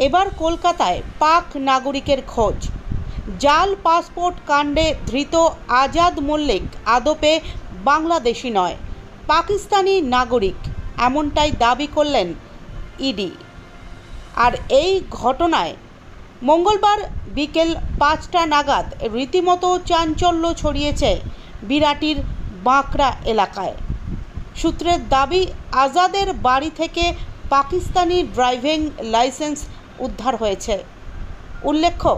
এবার কলকাতায় পাক নাগরিকের খোঁজ। জাল পাসপোর্ট কাণ্ডে ধৃত আজাদ মল্লিক আদপে বাংলাদেশি নয়, পাকিস্তানি নাগরিক, এমনটাই দাবি করলেন ইডি। আর এই ঘটনায় মঙ্গলবার বিকেল 5টা নাগাদ রীতিমতো চাঞ্চল্য ছড়িয়েছে বিরাটির বাঁকড়া এলাকায়। সূত্রের দাবি, আজাদের বাড়ি থেকে পাকিস্তানি ড্রাইভিং লাইসেন্স উদ্ধার হয়েছে। উল্লেখ্য,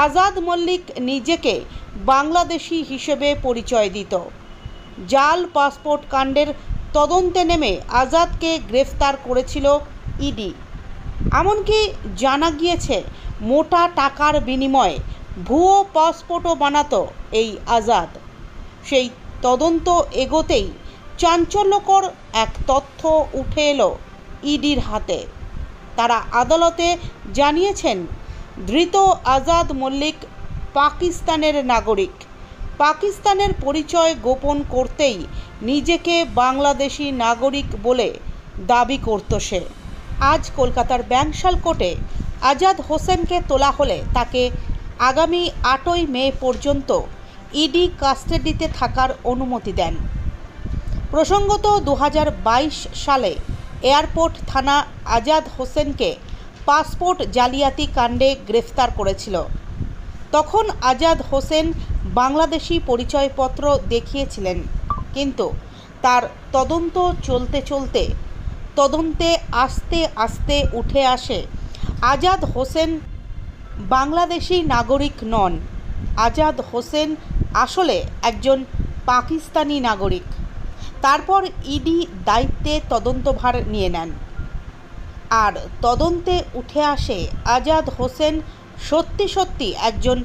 আজাদ মল্লিক নিজেকে বাংলাদেশি হিসেবে পরিচয় দিত। জাল পাসপোর্ট কাণ্ডের তদন্তে নেমে আজাদকে গ্রেফতার করেছিল ইডি। এমনকি জানা গিয়েছে, মোটা টাকার বিনিময়ে ভুয়ো পাসপোর্টও বানাতো এই আজাদ। সেই তদন্ত এগোতেই চাঞ্চল্যকর এক তথ্য উঠে এলো ইডির হাতে। তারা আদালতে জানিয়েছেন, ধৃত আজাদ মল্লিক পাকিস্তানের নাগরিক। পাকিস্তানের পরিচয় গোপন করতেই নিজেকে বাংলাদেশি নাগরিক বলে দাবি করত সে। আজ কলকাতার ব্যাংশাল কোর্টে আজাদ হোসেনকে তোলা হলে তাকে আগামী 8ই মে পর্যন্ত ইডি কাস্টাডিতে থাকার অনুমতি দেন। প্রসঙ্গত, 2022 সালে এয়ারপোর্ট থানা আজাদ হোসেনকে পাসপোর্ট জালিয়াতি কাণ্ডে গ্রেফতার করেছিল। তখন আজাদ হোসেন বাংলাদেশি পরিচয়পত্র দেখিয়েছিলেন, কিন্তু তার তদন্ত চলতে তদন্তে আস্তে আস্তে উঠে আসে আজাদ হোসেন বাংলাদেশি নাগরিক নন। আজাদ হোসেন আসলে একজন পাকিস্তানি নাগরিক। তারপর ইডি দায়িত্বে তদন্তভার নিয়ে নেন, আর তদন্তে উঠে আসে আজাদ হোসেন সত্যি একজন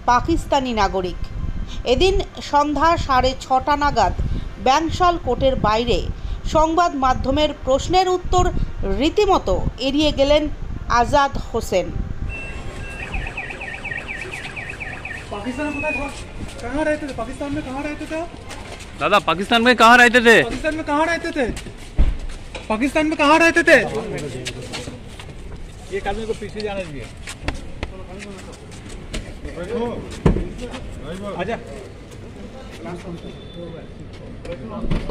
পাকিস্তানি নাগরিক। এদিন সন্ধ্যা 6:30 নাগাদ ব্যাংশাল কোর্টের বাইরে সংবাদ মাধ্যমের প্রশ্নের উত্তর রীতিমতো এড়িয়ে গেলেন আজাদ হোসেন। पाकिस्तान में कहाँ रहते थे? पाकिस्तान में कहाँ रहते थे? दादा पाकिस्तान में कहाँ रहते थे? पाकिस्तान में कहाँ रहते थे? पाकिस्तान में कहाँ रहते थे? एक आदमी को पीछे जाना चाहिए। आजा।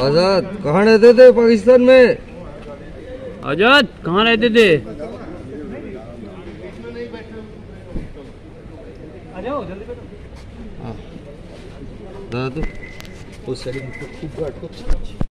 आजाद कहाँ रहते थे पाकिस्तान में? आजाद कहाँ रहते थे? आ जाओ जल्दी बैठो। दादा तो उस साइड में खूब